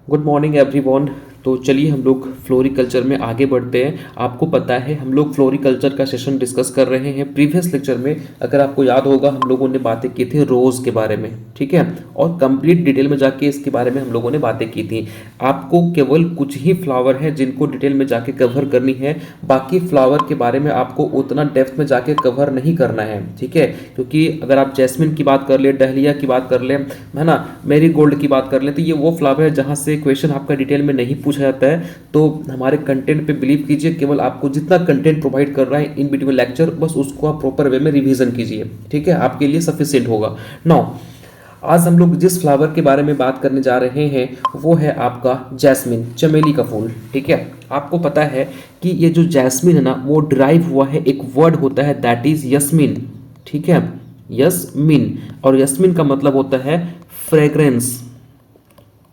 Good morning everyone. तो चलिए हम लोग फ्लोरिकल्चर में आगे बढ़ते हैं। आपको पता है हम लोग फ्लोरिकल्चर का सेशन डिस्कस कर रहे हैं। प्रीवियस लेक्चर में अगर आपको याद होगा हम लोगों ने बातें की थी रोज़ के बारे में, ठीक है, और कंप्लीट डिटेल में जाके इसके बारे में हम लोगों ने बातें की थी। आपको केवल कुछ ही फ्लावर हैं जिनको डिटेल में जाके कवर करनी है, बाकी फ्लावर के बारे में आपको उतना डेप्थ में जाके कवर नहीं करना है, ठीक है। क्योंकि अगर आप जैस्मिन की बात कर ले, डहलिया की बात कर ले, है ना, मेरी गोल्ड की बात कर ले, तो ये वो फ्लावर है जहाँ से क्वेश्चन आपका डिटेल में नहीं पूछा जाता है। तो हमारे कंटेंट पे बिलीव कीजिए, केवल आपको जितना कंटेंट प्रोवाइड कर रहा है इन बिटवीन लेक्चर, बस उसको आप प्रॉपर वे में रिवीजन कीजिए, ठीक है, आपके लिए सफिशिएंट होगा। नाउ आज हम लोग जिस फ्लावर के बारे में बात करने जा रहे हैं वो है आपका जैस्मिन, चमेली का फूल, ठीक है। आपको पता है कि ये जो जैस्मिन है ना वो डिराइव हुआ है, एक वर्ड होता है दैट इज यस्मिन, ठीक है, यस्मिन। और यस्मिन का मतलब होता है फ्रेग्रेंस,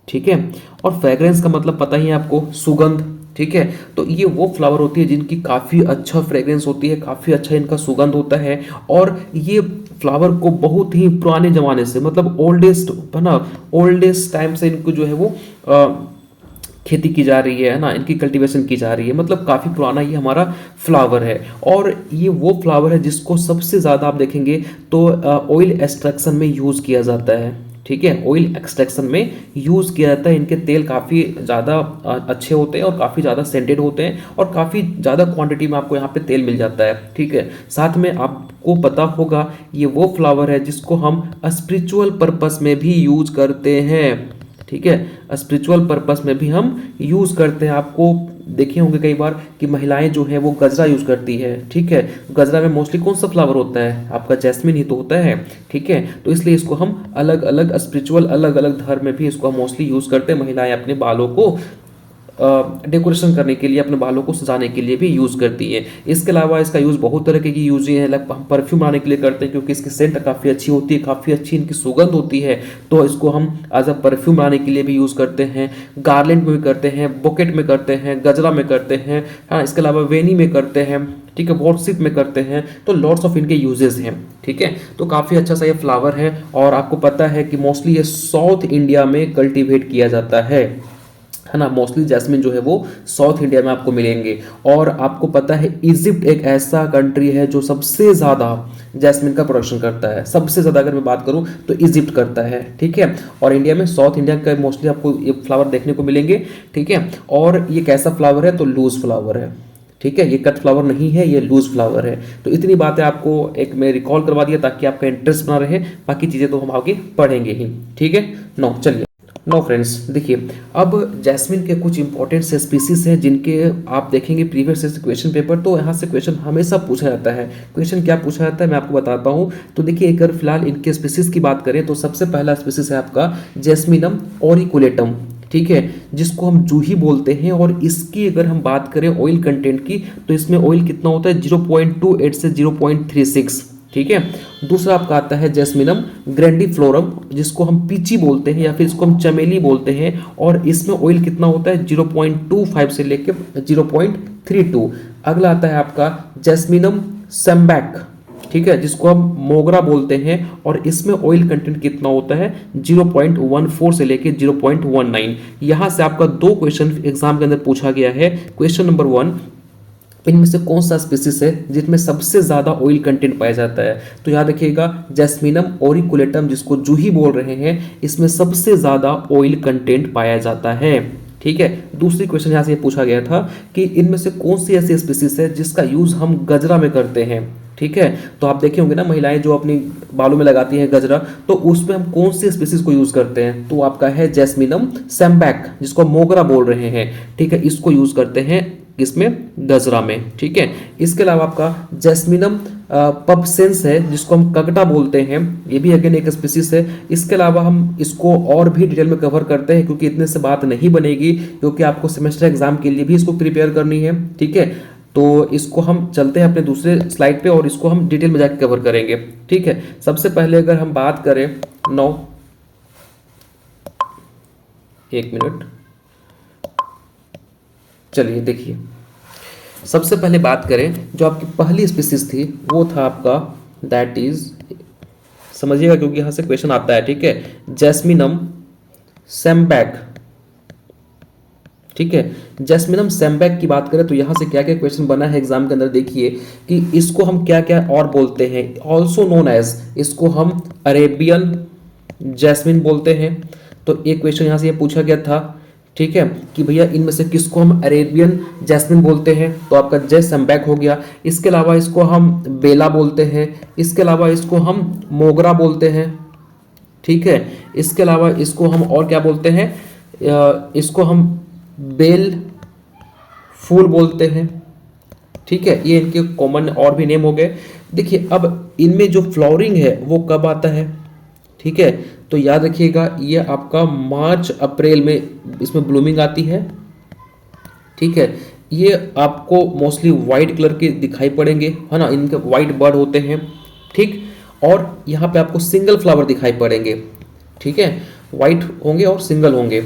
ठीक है। और फ्रेग्रेंस का मतलब पता ही है आपको, सुगंध, ठीक है। तो ये वो फ्लावर होती है जिनकी काफ़ी अच्छा फ्रेग्रेंस होती है, काफ़ी अच्छा इनका सुगंध होता है। और ये फ्लावर को बहुत ही पुराने ज़माने से, मतलब ओल्डेस्ट है ना, ओल्डेस्ट टाइम से इनको जो है वो खेती की जा रही है ना, इनकी कल्टीवेशन की जा रही है, मतलब काफ़ी पुराना ये हमारा फ्लावर है। और ये वो फ्लावर है जिसको सबसे ज़्यादा आप देखेंगे तो ऑयल एक्सट्रैक्शन में यूज़ किया जाता है, ठीक है, ऑयल एक्सट्रैक्शन में यूज़ किया जाता है। इनके तेल काफ़ी ज़्यादा अच्छे होते हैं और काफ़ी ज़्यादा सेंटेड होते हैं और काफ़ी ज़्यादा क्वांटिटी में आपको यहाँ पे तेल मिल जाता है, ठीक है। साथ में आपको पता होगा ये वो फ्लावर है जिसको हम स्पिरिचुअल पर्पस में भी यूज करते हैं, ठीक है, स्पिरिचुअल पर्पस में भी हम यूज़ करते हैं। आपको देखे होंगे कई बार कि महिलाएं जो है वो गजरा यूज़ करती है, ठीक है। गजरा में मोस्टली कौन सा फ्लावर होता है, आपका जैस्मिन ही तो होता है, ठीक है। तो इसलिए इसको हम अलग अलग स्पिरिचुअल, अलग अलग धर्म में भी इसको हम मोस्टली यूज़ करते हैं। महिलाएं अपने बालों को डेकोरेशन करने के लिए, अपने बालों को सजाने के लिए भी यूज़ करती है। इसके अलावा इसका यूज़ बहुत तरह की यूज है, लाइक हम परफ्यूम बनाने के लिए करते हैं क्योंकि इसकी सेंट काफ़ी अच्छी होती है, काफ़ी अच्छी इनकी सुगंध होती है, तो इसको हम एज अ परफ्यूम बनाने के लिए भी यूज़ करते हैं। गार्लेंड में भी करते हैं, बुकेट में करते हैं, गजरा में करते हैं, हाँ, इसके अलावा वेनी में करते हैं, ठीक है, वर्शिप में करते हैं। तो लॉट्स ऑफ इनके यूजेस हैं, ठीक है। तो काफ़ी अच्छा सा ये फ्लावर है और आपको पता है कि मोस्टली ये साउथ इंडिया में कल्टीवेट किया जाता है ना। मोस्टली जैस्मिन जो है वो साउथ इंडिया में आपको मिलेंगे। और आपको पता है इजिप्ट एक ऐसा कंट्री है जो सबसे ज़्यादा जैस्मिन का प्रोडक्शन करता है, सबसे ज़्यादा अगर मैं बात करूं तो इजिप्ट करता है, ठीक है। और इंडिया में साउथ इंडिया का मोस्टली आपको ये फ्लावर देखने को मिलेंगे, ठीक है। और ये कैसा फ्लावर है, तो लूज फ्लावर है, ठीक है, ये कट फ्लावर नहीं है, ये लूज फ्लावर है। तो इतनी बातें आपको एक मैं रिकॉल करवा दिया ताकि आपका इंटरेस्ट बना रहे, बाकी चीज़ें तो हम आगे पढ़ेंगे ही, ठीक है। नो चलिए, नो फ्रेंड्स, देखिए अब जैस्मिन के कुछ इंपॉर्टेंट से स्पीसीज हैं जिनके आप देखेंगे प्रीवियस क्वेश्चन पेपर, तो यहाँ से क्वेश्चन हमेशा पूछा जाता है। क्वेश्चन क्या पूछा जाता है मैं आपको बताता हूँ। तो देखिए अगर फिलहाल इनके स्पीसीज की बात करें तो सबसे पहला स्पीसीज है आपका जैस्मिनम ऑरिकुलेटम, ठीक है, जिसको हम जूही बोलते हैं। और इसकी अगर हम बात करें ऑयल कंटेंट की तो इसमें ऑयल कितना होता है, 0.28 से 0.36, ठीक है। दूसरा आपका आता है जैस्मिनम ग्रैंडिफ्लोरम, जिसको हम पीची बोलते हैं या फिर इसको हम चमेली बोलते हैं, और इसमें ऑयल कितना होता है 0.25 से लेकर 0.32। अगला आता है आपका जैस्मिनम सैम्बैक, ठीक है, जिसको हम मोगरा बोलते हैं, और इसमें ऑयल कंटेंट कितना होता है 0.14 से लेके 0.19। यहां से आपका दो क्वेश्चन एग्जाम के अंदर पूछा गया है। क्वेश्चन नंबर 1, इनमें से कौन सा स्पीसीज है जिसमें सबसे ज्यादा ऑयल कंटेंट पाया जाता है, तो याद रखिएगा जैस्मिनम ओरिकुलेटम, जिसको जूही बोल रहे हैं, इसमें सबसे ज्यादा ऑयल कंटेंट पाया जाता है, ठीक है। दूसरी क्वेश्चन यहाँ से पूछा गया था कि इनमें से कौन सी ऐसी स्पीसीज है जिसका यूज हम गजरा में करते हैं, ठीक है। तो आप देखे होंगे ना महिलाएं जो अपनी बालों में लगाती हैं गजरा, तो उसमें हम कौन सी स्पीसीज को यूज करते हैं, तो आपका है जैस्मिनम सैम्बैक, जिसको हम मोगरा बोल रहे हैं, ठीक है, इसको यूज करते हैं किसमें, गजरा में, ठीक है। इसके अलावा आपका जैस्मिनम पबसेंस है, जिसको हम कगटा बोलते हैं, ये भी अगेन एक स्पीसीज है। इसके अलावा हम इसको और भी डिटेल में कवर करते हैं क्योंकि इतने से बात नहीं बनेगी, क्योंकि आपको सेमेस्टर एग्जाम के लिए भी इसको प्रिपेयर करनी है, ठीक है। तो इसको हम चलते हैं अपने दूसरे स्लाइड पे और इसको हम डिटेल में जाकर कवर करेंगे, ठीक है। सबसे पहले अगर हम बात करें, नो एक मिनट, चलिए देखिए, सबसे पहले बात करें जो आपकी पहली स्पीसीज थी वो था आपका दैट इज, समझिएगा क्योंकि यहां से क्वेश्चन आता है, ठीक है, जैस्मिनम सैम्बैक, ठीक है। जैस्मिनम सैम्बैक की बात करें तो यहाँ से क्या क्या क्वेश्चन बना है एग्जाम के अंदर, देखिए कि इसको हम क्या क्या और बोलते हैं, ऑल्सो नोन एज, इसको हम अरेबियन जैस्मिन बोलते हैं। तो एक क्वेश्चन यहाँ से ये पूछा गया था, ठीक है, कि भैया इनमें से किसको हम अरेबियन जैस्मिन बोलते हैं, तो आपका जैसम्बैक हो गया। इसके अलावा इसको हम बेला बोलते हैं, इसके अलावा इसको हम मोगरा बोलते हैं, ठीक है। इसके अलावा इसको हम और क्या बोलते हैं, इसको हम बेल फूल बोलते हैं, ठीक है। ये इनके कॉमन और भी नेम हो गए। देखिए अब इनमें जो फ्लावरिंग है वो कब आता है, ठीक है, तो याद रखिएगा ये आपका मार्च अप्रैल में इसमें ब्लूमिंग आती है, ठीक है। ये आपको मोस्टली वाइट कलर के दिखाई पड़ेंगे, है ना, इनके वाइट बर्ड होते हैं, ठीक। और यहाँ पे आपको सिंगल फ्लावर दिखाई पड़ेंगे, ठीक है, वाइट होंगे और सिंगल होंगे।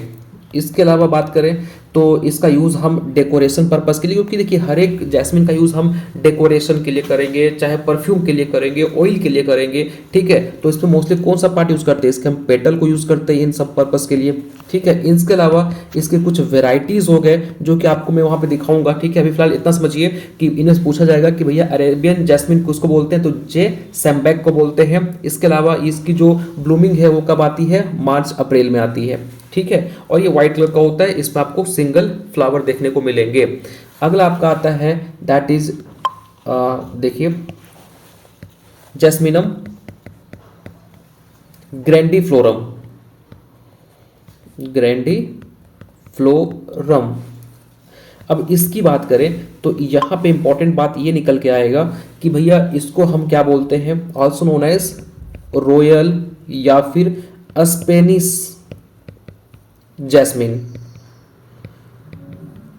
इसके अलावा बात करें तो इसका यूज़ हम डेकोरेशन पर्पस के लिए, क्योंकि देखिए हर एक जैस्मिन का यूज़ हम डेकोरेशन के लिए करेंगे, चाहे परफ्यूम के लिए करेंगे, ऑयल के लिए करेंगे, ठीक है। तो इसमें मोस्टली कौन सा पार्ट यूज़ करते हैं, इसके हम पेटल को यूज़ करते हैं इन सब पर्पस के लिए, ठीक है। इसके अलावा इसके कुछ वेराइटीज़ हो गए जो कि आपको मैं वहाँ पे दिखाऊंगा, ठीक है। अभी फिलहाल इतना समझिए कि इन्हें पूछा जाएगा कि भैया अरेबियन जैस्मिन किसको बोलते हैं, तो जैसम्बैक को बोलते हैं। इसके अलावा इसकी जो ब्लूमिंग है वो कब आती है, मार्च अप्रैल में आती है, ठीक है। और ये व्हाइट कलर का होता है, इसमें आपको सिंगल फ्लावर देखने को मिलेंगे। अगला आपका आता है दैट इज देखिए जैस्मिनम ग्रैंडीफ्लोरम, ग्रैंडीफ्लोरम। अब इसकी बात करें तो यहाँ पे इंपॉर्टेंट बात ये निकल के आएगा कि भैया इसको हम क्या बोलते हैं, ऑल्सो नोन एज रॉयल या फिर स्पेनिश जैस्मिन,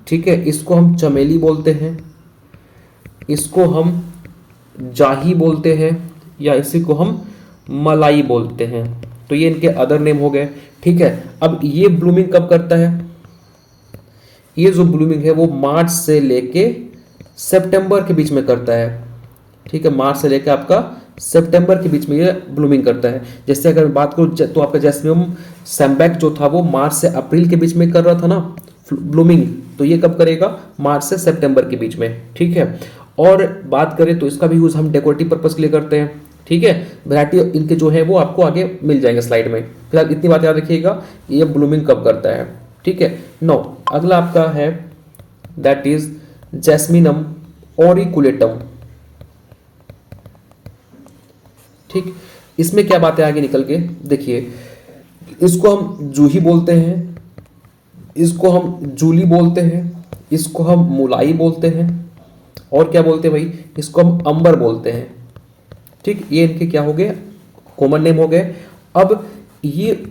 ठीक है। इसको हम चमेली बोलते हैं, इसको हम जाही बोलते हैं, या इसी को हम मलाई बोलते हैं। तो ये इनके अदर नेम हो गए, ठीक है। अब ये ब्लूमिंग कब करता है, ये जो ब्लूमिंग है वो मार्च से लेके सितंबर के बीच में करता है, ठीक है। मार्च से लेके आपका सितंबर के बीच में ये ब्लूमिंग करता है। जैसे अगर बात करूँ तो आपका जैस्मिनम सैम्बैक जो था वो मार्च से अप्रैल के बीच में कर रहा था ना ब्लूमिंग, तो ये कब करेगा, मार्च से सितंबर के बीच में, ठीक है। और बात करें तो इसका भी यूज़ हम डेकोरेटिव पर्पस के लिए करते हैं, ठीक है। वैरायटी इनके जो है वो आपको आगे मिल जाएंगे स्लाइड में। फिलहाल इतनी बात याद रखिएगा, ये ब्लूमिंग कब करता है, ठीक है। नो, अगला आपका है दैट इज जैस्मिनम ऑरिकुलेटम, ठीक। इसमें क्या बातें आगे निकल के देखिए, इसको हम जूही बोलते हैं, इसको हम जूली बोलते हैं, इसको हम मुलाई बोलते हैं, और क्या बोलते हैं भाई, इसको हम अंबर बोलते हैं, ठीक। ये इनके क्या हो गए, कॉमन नेम हो गए। अब ये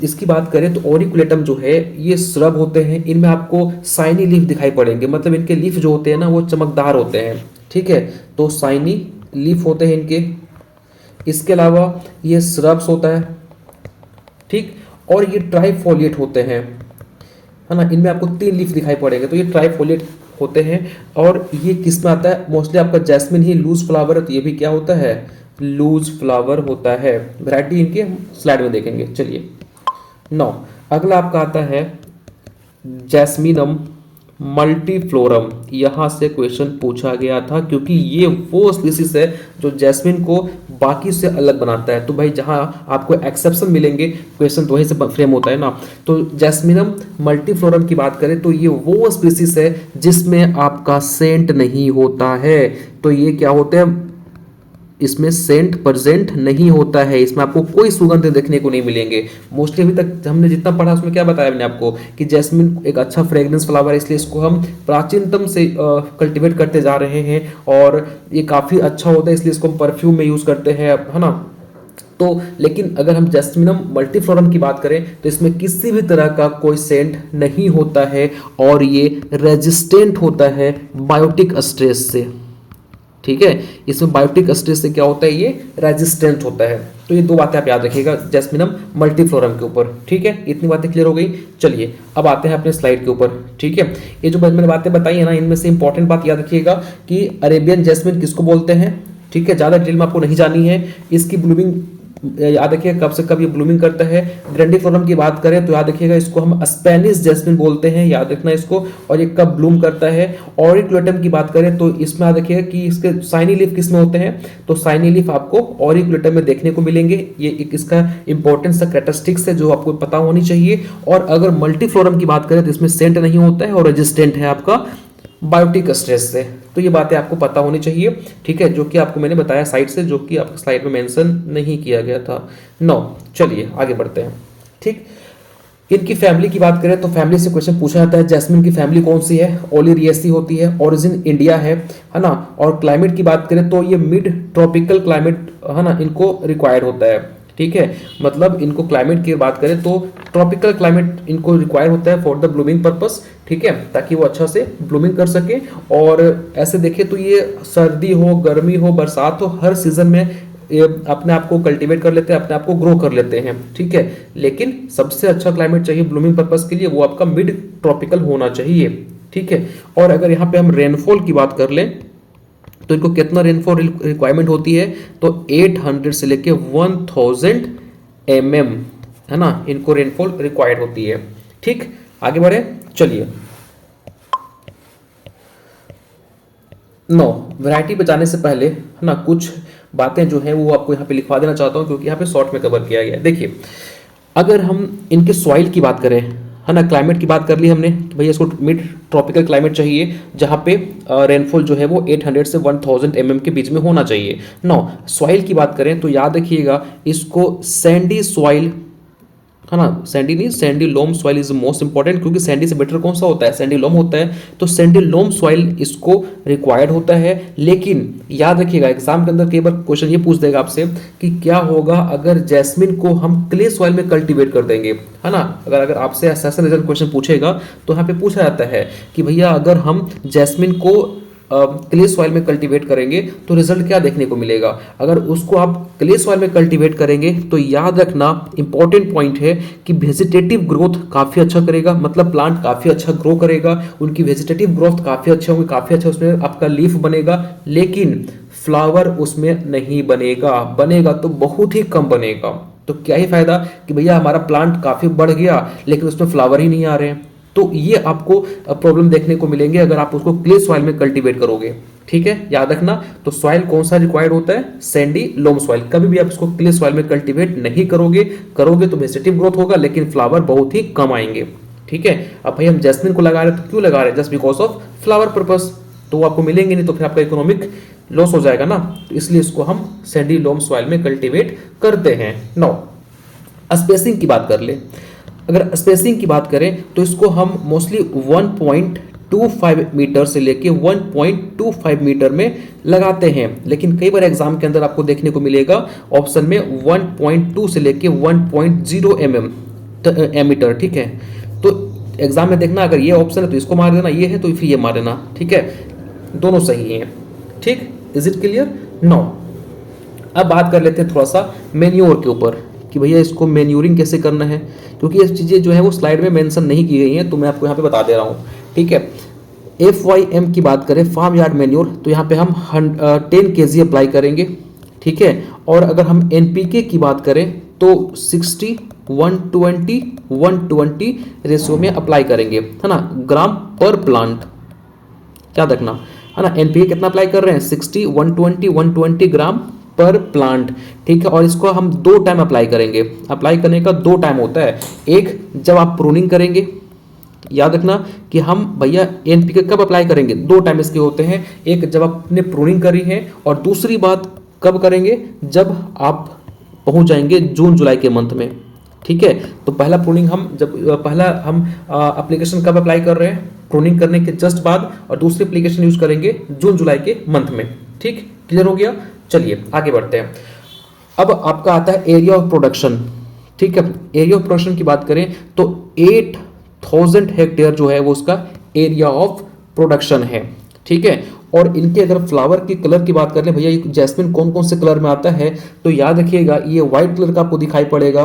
इसकी बात करें तो ऑरिकुलेटम जो है ये श्रब होते हैं, इनमें आपको साइनी लीफ दिखाई पड़ेंगे, मतलब इनके लीफ जो होते हैं ना वो चमकदार होते हैं, ठीक है। तो साइनी लीफ होते हैं इनके। इसके अलावा ये श्रब्स होता है, ठीक। और ये ट्राइफोलिएट होते हैं, है ना, इनमें आपको 3 लीफ दिखाई पड़ेंगे, तो ये ट्राइफोलिएट होते हैं। और ये किस में आता है, मोस्टली आपका जैस्मिन ही लूज फ्लावर है, तो ये भी क्या होता है, लूज फ्लावर होता है। वैरायटी इनकी हम स्लाइड में देखेंगे। चलिए नौ, अगला आपका आता है जैस्मिनम मल्टीफ्लोरम। यहाँ से क्वेश्चन पूछा गया था क्योंकि ये वो स्पीसीज है जो जैस्मिन को बाकी से अलग बनाता है। तो भाई जहाँ आपको एक्सेप्शन मिलेंगे क्वेश्चन तो वहीं से फ्रेम होता है ना। तो जैस्मिनम मल्टीफ्लोरम की बात करें तो ये वो स्पीसीज है जिसमें आपका सेंट नहीं होता है। तो ये क्या होते हैं, इसमें सेंट प्रेजेंट नहीं होता है, इसमें आपको कोई सुगंध देखने को नहीं मिलेंगे। मोस्टली अभी तक हमने जितना पढ़ा उसमें क्या बताया मैंने आपको कि जैस्मिन एक अच्छा फ्रेग्रेंस फ्लावर है, इसलिए इसको हम प्राचीनतम से कल्टीवेट करते जा रहे हैं और ये काफ़ी अच्छा होता है, इसलिए इसको हम परफ्यूम में यूज़ करते हैं, है ना। तो लेकिन अगर हम जैस्मिनम मल्टीफ्लोरम की बात करें तो इसमें किसी भी तरह का कोई सेंट नहीं होता है और ये रेजिस्टेंट होता है बायोटिक स्ट्रेस से, ठीक है। इसमें बायोटिक स्ट्रेस से क्या होता है, ये रेजिस्टेंट होता है। तो ये 2 बातें आप याद रखिएगा जैस्मिनम मल्टीफ्लोरम के ऊपर, ठीक है। इतनी बातें क्लियर हो गई। चलिए अब आते हैं अपने स्लाइड के ऊपर, ठीक है। ये जो मैंने बातें बताई है ना, इनमें से इंपॉर्टेंट बात याद रखिएगा कि अरेबियन जैस्मिन किसको बोलते हैं, ठीक है। ज़्यादा डिटेल में आपको नहीं जानी है। इसकी ब्लूमिंग याद रखिएगा कब से कब ये ब्लूमिंग करता है। ग्रैंडिफ्लोरम की बात करें तो याद रखिएगा इसको हम स्पेनिश जैस्मिन बोलते हैं, याद रखना इसको। और ये कब ब्लूम करता है। ऑरिकुलेटम की बात करें तो इसमें याद रखिएगा कि इसके साइनी लीफ किस में होते हैं, तो साइनी लीफ आपको ऑरिकुलेटम में देखने को मिलेंगे। ये एक इसका इंपॉर्टेंट सा कैरेक्टरिस्टिक्स है जो आपको पता होनी चाहिए। और अगर मल्टीफ्लोरम की बात करें तो इसमें सेंट नहीं होता है और रेजिस्टेंट है आपका बायोटिक स्ट्रेस से। तो ये बातें आपको पता होनी चाहिए, ठीक है, जो कि आपको मैंने बताया साइड से, जो कि आपको स्लाइड में मेंशन नहीं किया गया था। नो, चलिए आगे बढ़ते हैं। ठीक, इनकी फैमिली की बात करें तो फैमिली से क्वेश्चन पूछा जाता है, जैस्मिन की फैमिली कौन सी है, ओलिरियेसी होती है, ओरिजिन इंडिया है ना। और क्लाइमेट की बात करें तो ये मिड ट्रॉपिकल क्लाइमेट है ना, इनको रिक्वायर्ड होता है। ठीक है, मतलब इनको क्लाइमेट की बात करें तो ट्रॉपिकल क्लाइमेट इनको रिक्वायर होता है फॉर द ब्लूमिंग पर्पस, ठीक है, ताकि वो अच्छा से ब्लूमिंग कर सके। और ऐसे देखें तो ये सर्दी हो, गर्मी हो, बरसात हो, हर सीजन में ये अपने आप को कल्टीवेट कर लेते हैं, अपने आप को ग्रो कर लेते हैं। ठीक है, लेकिन सबसे अच्छा क्लाइमेट चाहिए ब्लूमिंग पर्पस के लिए, वो आपका मिड ट्रॉपिकल होना चाहिए। ठीक है, और अगर यहाँ पे हम रेनफॉल की बात कर लें तो इनको कितना रेनफॉल रिक्वायरमेंट होती है, तो 800 से लेके 1000 mm है ना, इनको रेनफॉल रिक्वायर्ड होती है। ठीक, आगे बढ़े, चलिए। नो, वैरायटी पे जाने से पहले है ना कुछ बातें जो है वो आपको यहाँ पे लिखवा देना चाहता हूँ, क्योंकि यहाँ पे शॉर्ट में कवर किया गया है। देखिए, अगर हम इनके सॉइल की बात करें है ना, क्लाइमेट की बात कर ली हमने कि भैया इसको मिड ट्रॉपिकल क्लाइमेट चाहिए जहाँ पे रेनफॉल जो है वो 800 से 1000 mm के बीच में होना चाहिए। नो, सॉइल की बात करें तो याद रखिएगा इसको सैंडी सॉइल है ना, सैंडी नहीं, sandy loam soil is most important, क्योंकि सैंडी से बेटर कौन सा होता है, सैंडी लोम होता है। तो सैंडी लोम सॉइल इसको रिक्वायर्ड होता है। लेकिन याद रखिएगा एग्जाम के अंदर कई बार क्वेश्चन ये पूछ देगा आपसे कि क्या होगा अगर जैस्मिन को हम क्ले सॉइल में कल्टीवेट कर देंगे, है ना। अगर आपसे ऐसा रिजल्ट क्वेश्चन पूछेगा तो यहाँ पे पूछा जाता है कि भैया अगर हम जैस्मिन को क्ले सॉइल में कल्टीवेट करेंगे तो रिजल्ट क्या देखने को मिलेगा। अगर उसको आप क्ले सॉइल में कल्टीवेट करेंगे तो याद रखना इंपॉर्टेंट पॉइंट है कि वेजिटेटिव ग्रोथ काफ़ी अच्छा करेगा, मतलब प्लांट काफ़ी अच्छा ग्रो करेगा, उनकी वेजिटेटिव ग्रोथ काफ़ी अच्छा होगी, काफ़ी अच्छा उसमें आपका लीफ बनेगा, लेकिन फ्लावर उसमें नहीं बनेगा, बनेगा तो बहुत ही कम बनेगा। तो क्या ही फायदा कि भैया हमारा प्लांट काफ़ी बढ़ गया लेकिन उसमें फ्लावर ही नहीं आ रहे हैं। तो ये आपको प्रॉब्लम देखने को मिलेंगे अगर आप उसको क्ले सॉइल में कल्टीवेट करोगे। ठीक है, याद रखना। तो सॉइल कौन सा रिक्वायर्ड होता है, सैंडी लोम सॉइल। कभी भी आप इसको क्ले सॉइल में कल्टीवेट नहीं करोगे तो वेजिटेटिव ग्रोथ होगा लेकिन फ्लावर बहुत ही कम आएंगे। ठीक है, अब भाई हम जैस्मिन को लगा रहे हैं तो क्यों लगा रहे हैं, just because of flower purpose. तो वो आपको मिलेंगे नहीं तो फिर आपका इकोनॉमिक लॉस हो जाएगा ना, तो इसलिए इसको हम सैंडी लोम सॉइल में कल्टीवेट करते हैं। नाउ स्पेसिंग की बात कर ले, अगर स्पेसिंग की बात करें तो इसको हम मोस्टली 1.25 मीटर से लेके 1.25 मीटर में लगाते हैं। लेकिन कई बार एग्जाम के अंदर आपको देखने को मिलेगा ऑप्शन में 1.2 से लेके 1.0 मीटर। ठीक है, तो एग्जाम में देखना अगर ये ऑप्शन है तो इसको मार देना, ये है तो फिर ये मार देना। ठीक है, दोनों सही हैं। ठीक, इज इट क्लियर। नो, अब बात कर लेते हैं थोड़ा सा मेन्योर के ऊपर कि भैया इसको मेन्यूरिंग कैसे करना है, क्योंकि ये चीज़ें जो है वो स्लाइड में मेंशन नहीं की गई हैं, तो मैं आपको यहाँ पे बता दे रहा हूँ। ठीक है, FYM की बात करें फार्म यार्ड मेन्योर, तो यहाँ पे हम 10 kg अप्लाई करेंगे। ठीक है, और अगर हम NPK की बात करें तो 60 120 रेशियो में अप्लाई करेंगे, है ना, ग्राम पर प्लांट। याद रखना, है ना, NPK कितना अप्लाई कर रहे हैं, 60 120 ग्राम पर प्लांट। ठीक है, और इसको हम 2 टाइम अप्लाई करेंगे। अप्लाई करने का 2 टाइम होता है, एक जब आप प्रूनिंग करेंगे, याद रखना कि हम भैया NPK कब अप्लाई करेंगे, 2 टाइम इसके होते हैं, एक जब आपने प्रूनिंग करी है और दूसरी बात कब करेंगे, जब आप पहुंच जाएंगे जून जुलाई के मंथ में। ठीक है, तो पहला प्रूनिंग हम एप्लीकेशन कब अप्लाई कर रहे हैं, प्रूनिंग करने के जस्ट बाद, और दूसरी एप्लीकेशन यूज करेंगे जून जुलाई के मंथ में। ठीक, क्लियर हो गया। चलिए आगे बढ़ते हैं। अब आपका आता है एरिया ऑफ प्रोडक्शन। ठीक है, एरिया ऑफ प्रोडक्शन की बात करें तो 8000 हेक्टेयर जो है वो उसका एरिया ऑफ प्रोडक्शन है। ठीक है, और इनके अगर फ्लावर की कलर की बात कर ले, भैया ये जैस्मिन कौन कौन से कलर में आता है, तो याद रखिएगा ये व्हाइट कलर का आपको दिखाई पड़ेगा,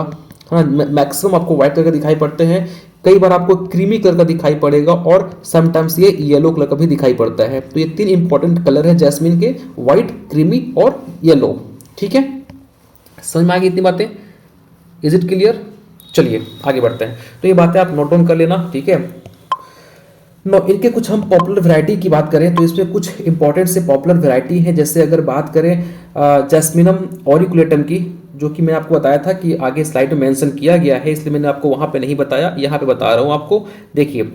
है ना, मैक्सिमम आपको व्हाइट कलर का दिखाई पड़ते हैं, कई बार आपको क्रीमी कलर का दिखाई पड़ेगा और समटाइम्स ये येलो कलर का भी दिखाई पड़ता है। तो ये 3 इंपॉर्टेंट कलर है जैस्मिन के, व्हाइट, क्रीमी और येलो। ठीक है, समझ में आ गई इतनी बातें? Is it clear? चलिए आगे बढ़ते हैं। तो ये बातें आप नोट डाउन कर लेना, ठीक है। नो, इनके कुछ हम पॉपुलर वैरायटी की बात करें तो इसमें कुछ इंपॉर्टेंट से पॉपुलर वैरायटी हैं। जैसे अगर बात करें जैस्मिनम ऑरिकुलेटम की, जो कि मैंने आपको बताया था कि आगे स्लाइड में मेंशन किया गया है, इसलिए मैंने आपको वहां पे नहीं बताया, यहाँ पे बता रहा हूँ आपको। देखिए,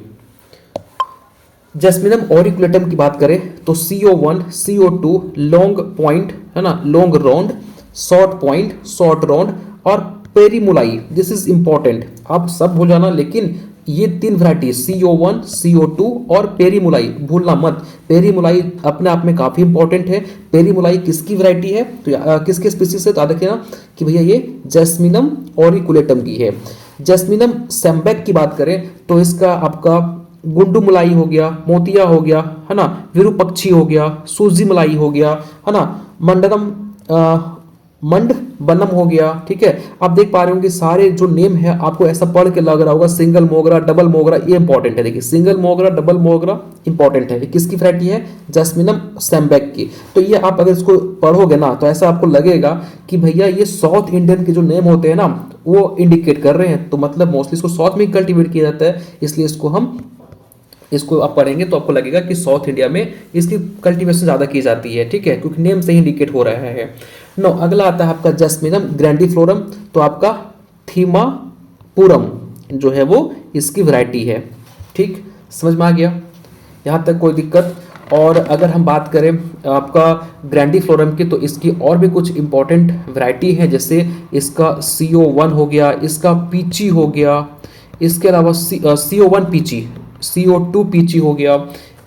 जैस्मिनम ऑरिकुलेटम की बात करें तो CO1, CO2, लॉन्ग पॉइंट है ना, long round, short point, short round और पेरीमुलाई। दिस इज इंपॉर्टेंट, आप सब भूल जाना, लेकिन ये तीन वैरायटी CO1, CO2 और पेरीमुलाई भूलना मत। पेरीमुलाई अपने आप में काफी इंपॉर्टेंट है। पेरीमुलाई किसकी वैरायटी है, तो किसके स्पीसीज से, तो याद रखिए ना कि भैया ये जैस्मिनम ऑरिकुलेटम की है। जैस्मिनम सैम्बेक की बात करें तो इसका आपका गुंडू मलाई हो गया, मोतिया हो गया है ना, विरूपक्षी हो गया, सूजी मलाई हो गया है ना, मंडनम मंड बनम हो गया। ठीक है, आप देख पा रहे होंगे सारे जो नेम है आपको ऐसा पढ़ के लग रहा होगा, सिंगल मोगरा, डबल मोगरा, ये इंपॉर्टेंट है। देखिए, सिंगल मोगरा, डबल मोगरा इंपॉर्टेंट है। ये किसकी वैरायटी है? जैस्मिनम सैम्बेक की। तो ये आप अगर इसको पढ़ोगे ना तो ऐसा आपको लगेगा कि भैया ये साउथ इंडियन के जो नेम होते हैं ना वो इंडिकेट कर रहे हैं, तो मतलब मोस्टली इसको साउथ में कल्टीवेट किया जाता है, इसलिए इसको आप पढ़ेंगे तो आपको लगेगा कि साउथ इंडिया में इसकी कल्टीवेशन ज़्यादा की जाती है। ठीक है, क्योंकि नेम से ही इंडिकेट हो रहा है। नो, अगला आता है आपका जैस्मिनम ग्रैंडिफ्लोरम, तो आपका थीमापुरम जो है वो इसकी वैरायटी है। ठीक, समझ में आ गया यहाँ तक, कोई दिक्कत? और अगर हम बात करें आपका ग्रैंडिफ्लोरम की तो इसकी और भी कुछ इंपॉर्टेंट वैरायटी है, जैसे इसका CO1 हो गया, इसका पीची हो गया, इसके अलावा CO1 पीची, CO2 पीची हो गया।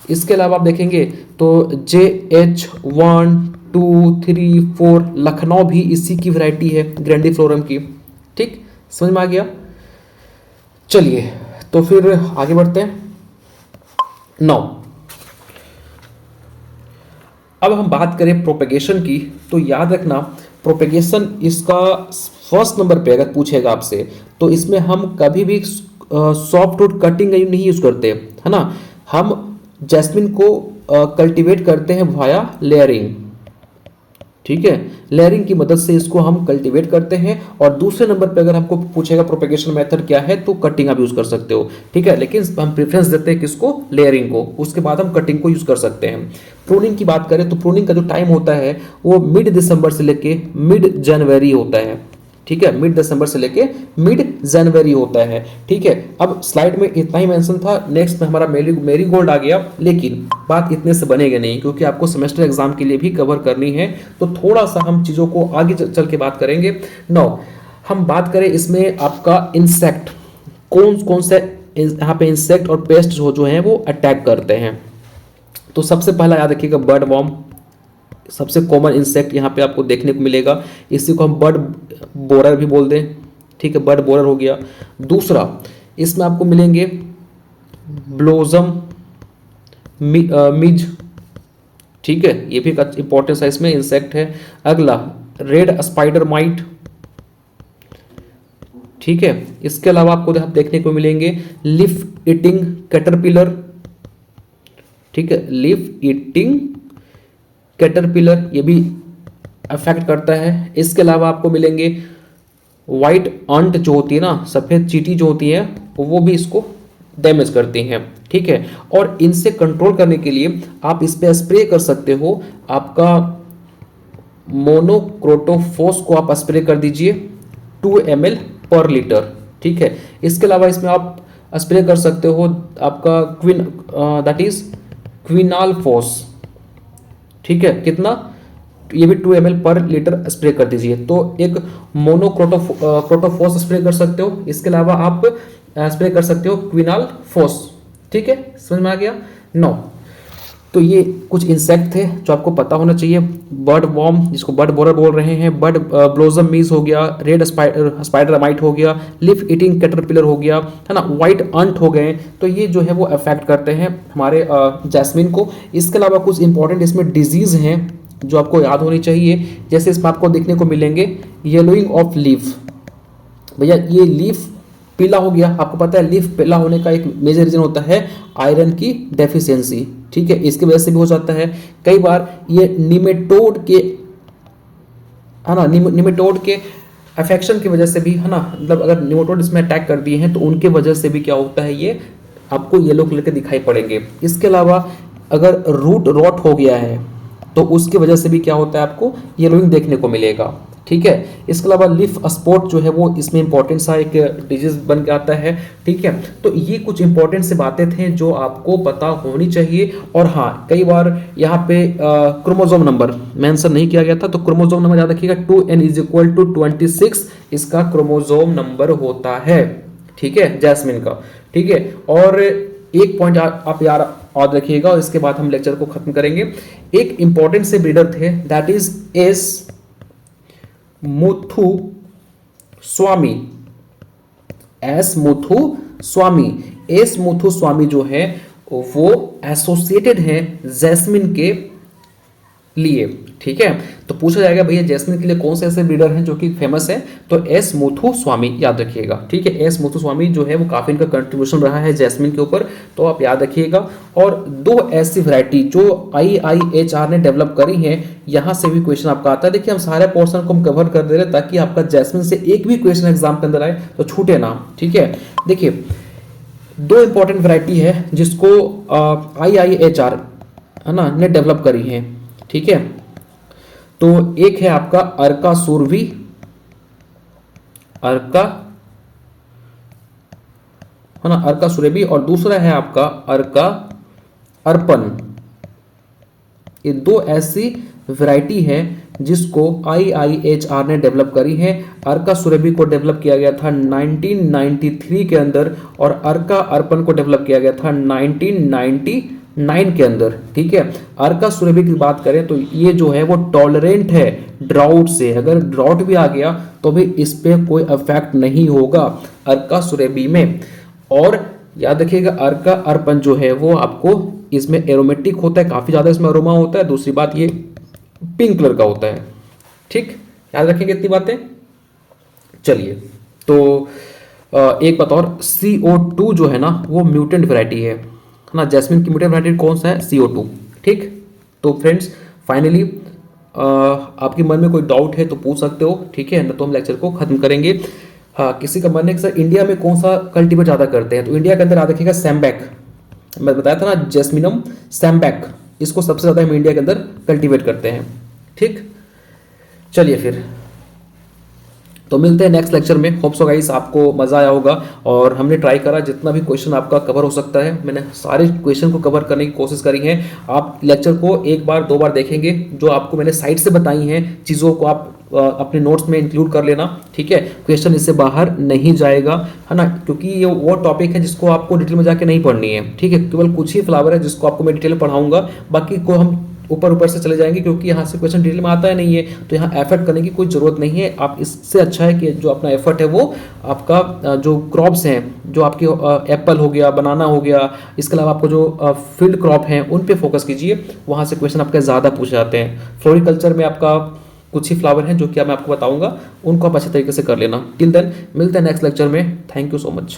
इसके अलावा आप देखेंगे तो JH1, 2, 3, 4 लखनऊ भी इसी की वैरायटी है ग्रैंडिफ्लोरम की। ठीक, समझ में आ गया? चलिए तो फिर आगे बढ़ते हैं। नौ, अब हम बात करें प्रोपेगेशन की, तो याद रखना प्रोपेगेशन इसका फर्स्ट नंबर पे अगर पूछेगा आपसे तो इसमें हम कभी भी सॉफ्टवुड कटिंग नहीं यूज करते है ना। हम जैस्मिन को कल्टीवेट करते हैं वाया लेयरिंग। ठीक है, लेयरिंग की मदद से इसको हम कल्टीवेट करते हैं। और दूसरे नंबर पे अगर हमको पूछेगा प्रोपेगेशन मेथड क्या है तो कटिंग आप यूज कर सकते हो। ठीक है, लेकिन हम प्रेफरेंस देते हैं किसको? लेयरिंग को, उसके बाद हम कटिंग को यूज कर सकते हैं। प्रूनिंग की बात करें तो प्रूनिंग का जो टाइम होता है वो मिड दिसंबर से लेके मिड जनवरी होता है। ठीक है, मिड दिसंबर से लेके मिड जनवरी होता है। ठीक है, अब स्लाइड में इतना ही मेंशन था, नेक्स्ट में हमारा मेरीगोल्ड आ गया, लेकिन बात इतने से बनेगा नहीं क्योंकि आपको सेमेस्टर एग्जाम के लिए भी कवर करनी है, तो थोड़ा सा हम चीज़ों को आगे चल के बात करेंगे। नौ, हम बात करें इसमें आपका इंसेक्ट, कौन कौन से यहाँ पे इंसेक्ट और पेस्ट जो है वो अटैक करते हैं। तो सबसे पहला याद रखिएगा बर्ड वॉर्म, सबसे कॉमन इंसेक्ट यहाँ पे आपको देखने को मिलेगा, इसी को हम बर्ड बोरर भी बोल दें। ठीक है, बर्ड बोरर हो गया। दूसरा इसमें आपको मिलेंगे ब्लोजम मिज। ठीक है, ये भी एक इंपॉर्टेंट सा इसमें इंसेक्ट है। अगला रेड स्पाइडर माइट। ठीक है, इसके अलावा आपको देखने को मिलेंगे लीफ ईटिंग कैटरपिलर। ठीक है, लीफ ईटिंग कैटरपिलर, ये भी अफेक्ट करता है। इसके अलावा आपको मिलेंगे वाइट अंट जो होती है ना, सफ़ेद चींटी जो होती है, वो भी इसको डैमेज करती हैं। ठीक है, और इनसे कंट्रोल करने के लिए आप इस पे स्प्रे कर सकते हो, आपका मोनोक्रोटोफॉस को आप स्प्रे कर दीजिए 2 ml पर लीटर। ठीक है, इसके अलावा इसमें आप स्प्रे कर सकते हो आपका दैट इज क्विनालफॉस। ठीक है, कितना? ये भी 2 ml पर लीटर स्प्रे कर दीजिए। तो एक मोनोक्रोटोफॉस स्प्रे कर सकते हो, इसके अलावा आप स्प्रे कर सकते हो क्विनालफॉस। ठीक है, समझ में आ गया? 9, तो ये कुछ इंसेक्ट थे जो आपको पता होना चाहिए। बर्ड वॉर्म जिसको बर्ड बोरर बोल रहे हैं, बर्ड ब्लोजम मीज हो गया, रेड स्पाइडर माइट हो गया, लीफ ईटिंग कैटरपिलर हो गया, है ना, वाइट अंट हो गए। तो ये जो है वो अफेक्ट करते हैं हमारे जैस्मिन को। इसके अलावा कुछ इंपॉर्टेंट इसमें डिजीज हैं जो आपको याद होनी चाहिए, जैसे इसमें आपको देखने को मिलेंगे येलोइंग ऑफ लीफ। भैया ये लीफ पीला हो गया, आपको पता है लीफ पीला होने का एक मेजर रीजन होता है आयरन की डेफिशिएंसी। ठीक है, इसकी वजह से भी हो जाता है। कई बार ये निमेटोड के है ना, निमेटोड के अफेक्शन की वजह से भी, है ना, मतलब अगर निमेटोड इसमें अटैक कर दिए हैं तो उनके वजह से भी क्या होता है, ये आपको येलो कलर के दिखाई पड़ेंगे। इसके अलावा अगर रूट रॉट हो गया है तो उसकी वजह से भी क्या होता है, आपको येलोइंग देखने को मिलेगा। ठीक है, इसके अलावा लीफ स्पॉट जो है वो इसमें इंपॉर्टेंट सा एक डिजीज बन के आता है। ठीक है, तो ये कुछ इंपॉर्टेंट से बातें थे जो आपको पता होनी चाहिए। और हाँ, कई बार यहाँ पे क्रोमोसोम नंबर मेंशन नहीं किया गया था, तो क्रोमोसोम नंबर याद रखिएगा 2n=26 इसका क्रोमोसोम नंबर होता है। ठीक है, जैस्मिन का। ठीक है, और एक पॉइंट आप यार याद रखिएगा और इसके बाद हम लेक्चर को खत्म करेंगे। एक इंपॉर्टेंट से ब्रीडर थे, that is S Muthu Swami. S Muthu Swami, S Muthu Swami जो है वो एसोसिएटेड है जैस्मिन के लिए। ठीक है, तो पूछा जाएगा भैया जैस्मिन के लिए कौन से ऐसे ब्रीडर हैं जो कि फेमस है, तो एस मुथु स्वामी याद रखिएगा। ठीक है, एस मुथु स्वामी जो है वो काफी इनका कंट्रीब्यूशन रहा है जैस्मिन के ऊपर, तो आप याद रखिएगा। और दो ऐसी वैरायटी जो IIHR ने डेवलप करी है, यहां से भी क्वेश्चन आपका आता है। देखिए हम सारे पोर्शन को हम कवर कर दे रहे हैं ताकि आपका जैस्मिन से एक भी क्वेश्चन एग्जाम के अंदर आए तो छूटे ना। ठीक है, देखिए दो इंपॉर्टेंट वैरायटी है जिसको IIHR है ना ने डेवलप करी है। ठीक है, तो एक है आपका अर्का सुरभि, अर्का है ना, अर्का सुरभि, और दूसरा है आपका अर्का अर्पण। ये दो ऐसी वैरायटी है जिसको IIHR ने डेवलप करी है। अर्का सुरभि को डेवलप किया गया था 1993 के अंदर और अर्का अर्पण को डेवलप किया गया था 1999 के अंदर। ठीक है, अर्का सुरभि की बात करें तो ये जो है वो टॉलरेंट है ड्राउट से, अगर ड्राउट भी आ गया तो भी इस पे कोई इफेक्ट नहीं होगा अर्का सुरभि में। और याद रखिएगा अर्का अर्पण जो है वो आपको इसमें एरोमेटिक होता है, काफी ज्यादा इसमें अरोमा होता है। दूसरी बात ये पिंक कलर का होता है। ठीक, याद रखेंगे इतनी बातें। चलिए, तो एक बात और, CO2 जो है ना वो म्यूटेंट वैरायटी है ना, जैस्मिन की म्यूटेंट वैरायटी कौन सा है, CO2। ठीक, तो फ्रेंड्स फाइनली आपके मन में कोई डाउट है तो पूछ सकते हो। ठीक है ना, तो हम लेक्चर को खत्म करेंगे। हाँ, किसी का मन है कि सर इंडिया में कौन सा कल्टीवेट ज़्यादा करते हैं, तो इंडिया के अंदर याद रखिएगा सैमबैक, मैं बताया था ना जैस्मिनम सैमबैक, इसको सबसे ज़्यादा हम इंडिया के अंदर कल्टीवेट करते हैं। ठीक, चलिए फिर तो मिलते हैं नेक्स्ट लेक्चर में। होप सो गाइस आपको मज़ा आया होगा और हमने ट्राई करा जितना भी क्वेश्चन आपका कवर हो सकता है, मैंने सारे क्वेश्चन को कवर करने की कोशिश करी है। आप लेक्चर को एक बार दो बार देखेंगे, जो आपको मैंने साइट से बताई हैं चीज़ों को आप अपने नोट्स में इंक्लूड कर लेना। ठीक है, क्वेश्चन इससे बाहर नहीं जाएगा, है ना, क्योंकि ये वो टॉपिक है जिसको आपको डिटेल में जाके नहीं पढ़नी है। ठीक है, केवल कुछ ही फ्लावर है जिसको आपको मैं डिटेल में पढ़ाऊंगा, बाकी को हम ऊपर से चले जाएंगे क्योंकि यहाँ से क्वेश्चन डिटेल में आता है नहीं है, तो यहाँ एफर्ट करने की कोई ज़रूरत नहीं है। आप इससे अच्छा है कि जो अपना एफर्ट है वो आपका जो क्रॉप्स हैं, जो आपके एप्पल हो गया, बनाना हो गया, इसके अलावा आपको जो फील्ड क्रॉप हैं उन पे फोकस कीजिए, वहाँ से क्वेश्चन आपके ज़्यादा पूछे जाते हैं। फ्लोरिकल्चर में आपका कुछ ही फ्लावर हैं जो कि मैं आपको बताऊँगा, उनको आप अच्छे तरीके से कर लेना। टिल देन मिलते हैं नेक्स्ट लेक्चर में। Thank you so much.